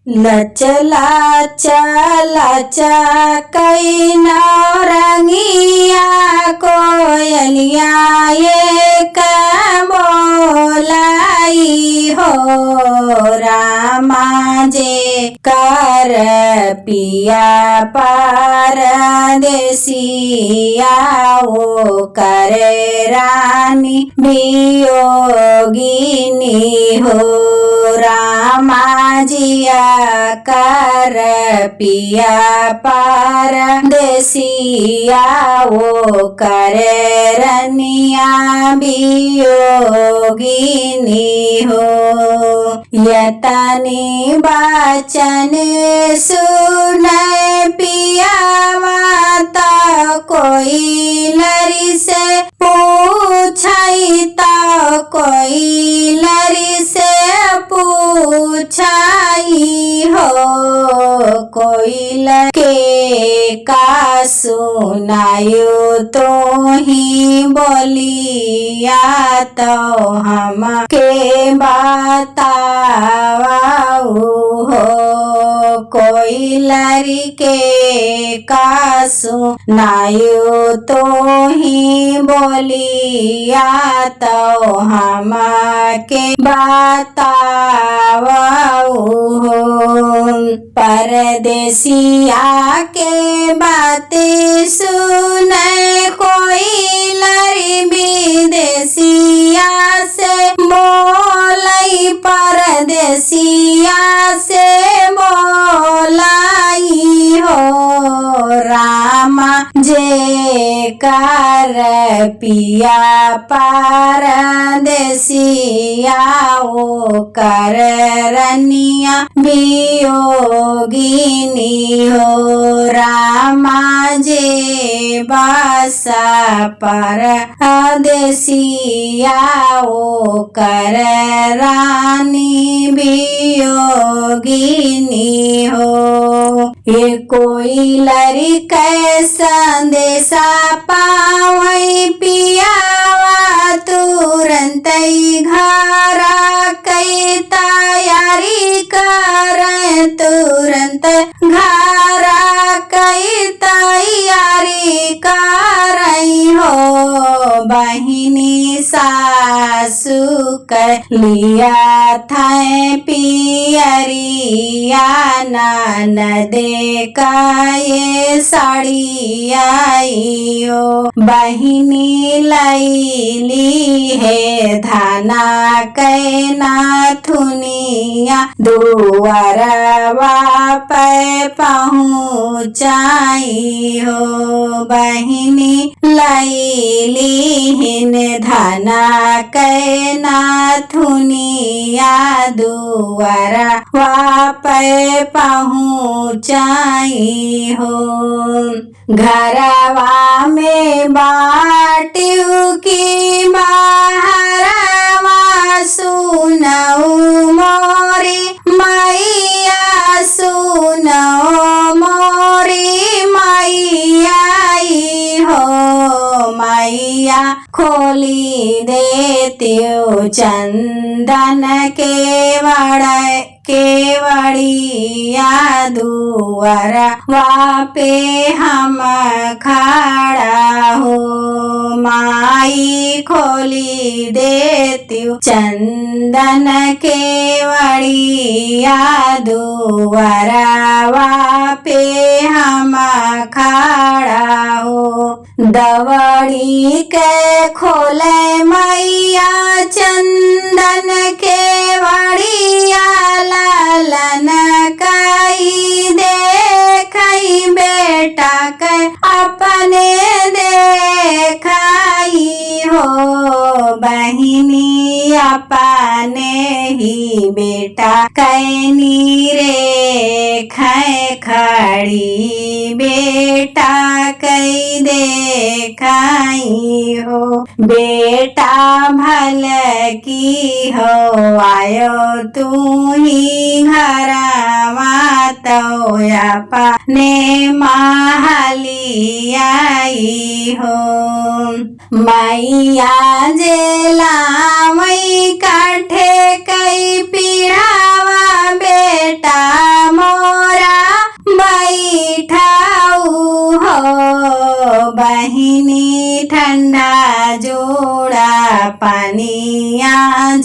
लचला चला कई नौरंगिया कोयलिया एक बोलाई हो रामा जे कर पिया परदेसिया ओ करे रानी वियोगिनी हो रामा जिया कर पिया परदेसिया ओ करे रनिया वियोगिनी हो यतनी बचन सुने पिया माता कोई लरी से पूछाई तो कोई लरी से पूछाई हो कोई के का सुनायो तो ही बोलिया तो हम के बतावाऊ हो कोई लरी के का सुनायो तो ही बोलिया तो हम के बतावाऊ हो परदेसिया के बातें सुने कोई लरी विदेसिया से बोलाई परदेसिया से बोलाई हो रामा जे कर पिया परदेसिया ओ कर रनिया वियोगिनी हो रामा जे बासा परदेसिया ओ कर रानी वियोगिनी हो ये कोई लरी कै संदेशा पावई पियावा तुरंत घरा कई तैयारी कर तुरंत घरा कई तैयारी कर हो बहिनी सासु कर लिया था पियरिया ननदे का ये साड़ी आई हो बहिनी लैली है धाना कैना थुनिया दुआरवा पे पहुँचाई हो बहिनी लैली हिन धाना कैना थुनिया दुआरवा पे पहुँचाई हो घरवा में बाटियू की बाहरवा सुनऊ मोरी मैया सुनऊ मोरी मैया हो मैया खोली देतियो चंदन केवड़िया दुआर वापे हम खड़ा हो माई खोली देतियो चंदन केवड़िया दुआर वापे हम खड़ा हो दवड़ी के खोले मैया चंदन केवड़िया लालन कई देखई बेटा के अपने देखई हो बहिनी अपने ही बेटा कैनी रे खड़ी बेटा कई देखाई हो बेटा भल की हो आयो तू ही घरवा तो अपने महली आई हो मैया जेला मई काठे कई पीढ़ावा बेटा पनिया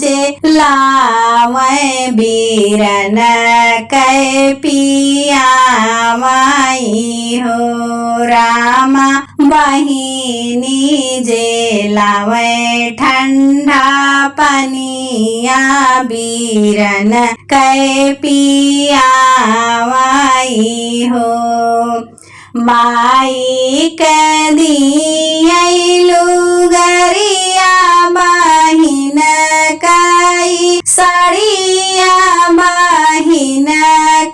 जे लावै बीरन कै पिया माई हो रामा बहिनी जे लावै ठंडा पनिया बीरन कै पिया माई हो माई के दियलु गरिया बहिन कई साड़िया बहिन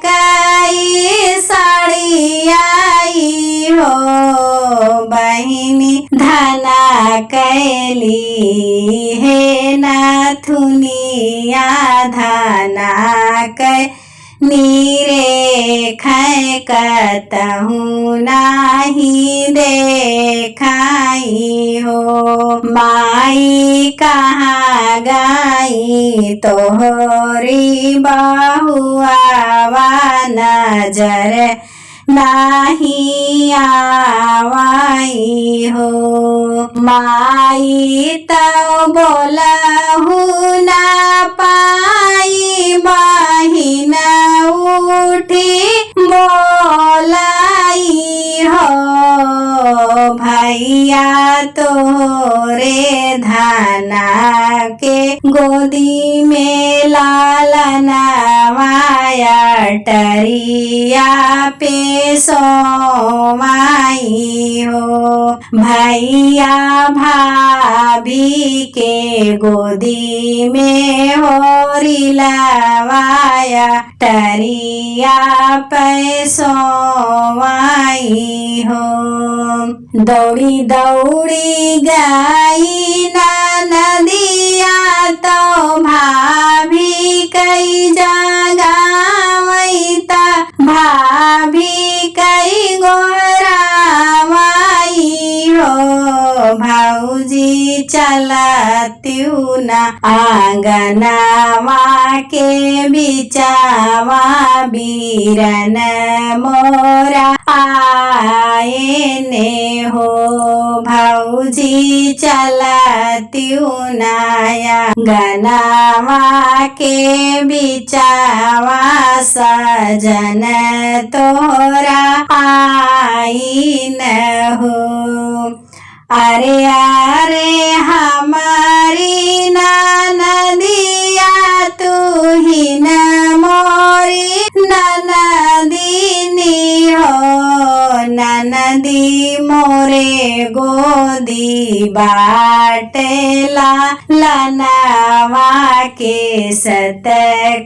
कई साड़ियाई हो बहिनी धना कैली हे नथुनिया धना कै नीरे खे कतहु नाही देखाई हो माई कहाँ गई तोहरी बहुआ नजर नाही आवाई हो माई तो बोलहु ना पाई बहिन उठी बोलाई हो भैया तोरे धना के गोदी में लालना माया टरिया पे सोमाई हो भैया भाभी के गोदी में होरी लवाया टरिया पे सोमाई हो दौड़ी दौड़ी गई ना नदिया तो भाभी कई जगावैता भाभी कई गोरावाई हो भौजी चलत्यू ना आंगनवा के बिचावा बीरन मोरा आए ने हो भौजी चलत्यू नाया गनावा के बिचावा सजन तोरा आई न हो अरे अरे हमारी नदिया तू ही न मोरी ननदिनी हो ननदी मोरे गोदी बाटेला लनवा के सत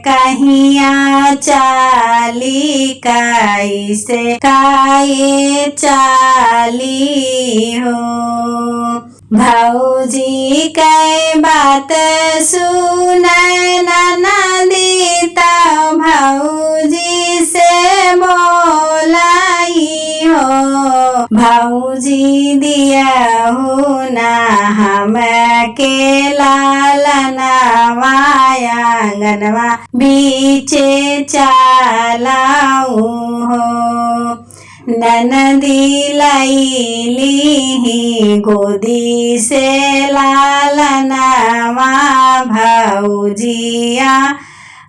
कहिया चाली कैसे काये चाली हो भौजी के बात सुन ननदी तो भौजी से बोलाई हो भौजी दिया हो ना हम के लालनवा आंगनवा बीचे चालाऊ हो ननदी लैली गोदी से लालनवा भौजिया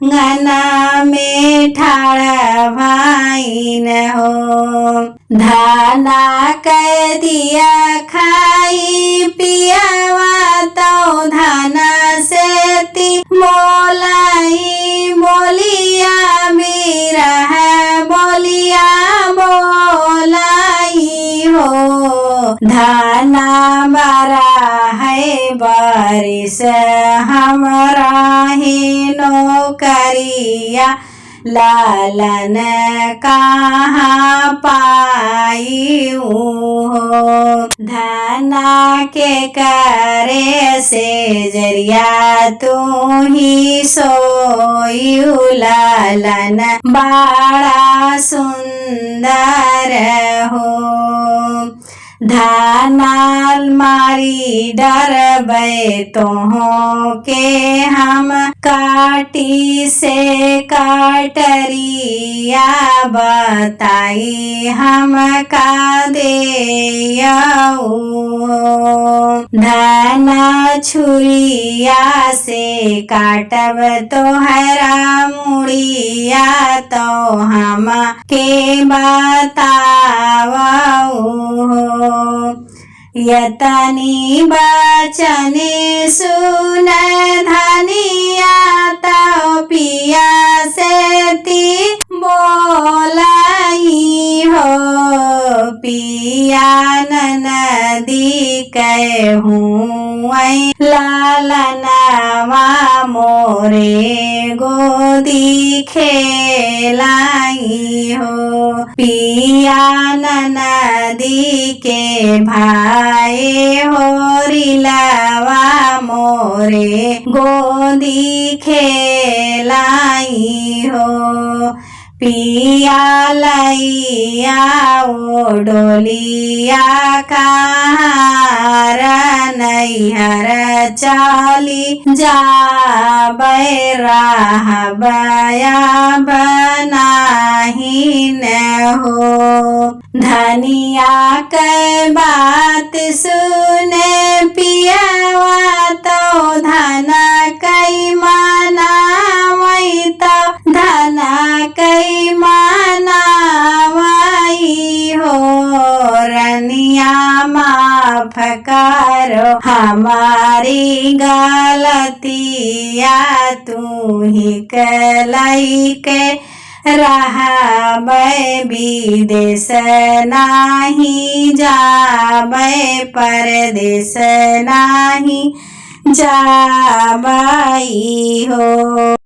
गना में ठाड़ भाई न हो धाना कह दिया खाई पियावा तो धाना से ती मोलाई बोलिया मेरा है बोलिया बोलाई हो धाना बरा है बारिश हमारा ही नौकरिया लालन कहाँ पाई हो धना के करे से जरिया तू ही सोयू लालन बड़ा सुंदर हो धानाल मारी डरबै तोहों के हम काटी से काटरिया बताई हम का देयऊ धना छुरिया से काटब तोहरा मुड़िया तो हम के बतावऊ यतनी बचन सुन धनिया तो पिया से ती बोलाई हो पिया नदी कहूँ लालनवा मोरे गोदी खेलाई हो पिया नदी के भाई हो रिलवा मोरे गोदी खेलाई हो पिया लैया ओ डोलिया कहार नैहर चाली जाबै रहबया बनाही न हो धनिया के बात सुने पियावा तो धना कई माना वही तो धना कई माना वही हो रनिया माफ करो हमारी गलतिया तू ही कलई के रहबै विदेश नाही जाबै परदेश नाही जाबै हो।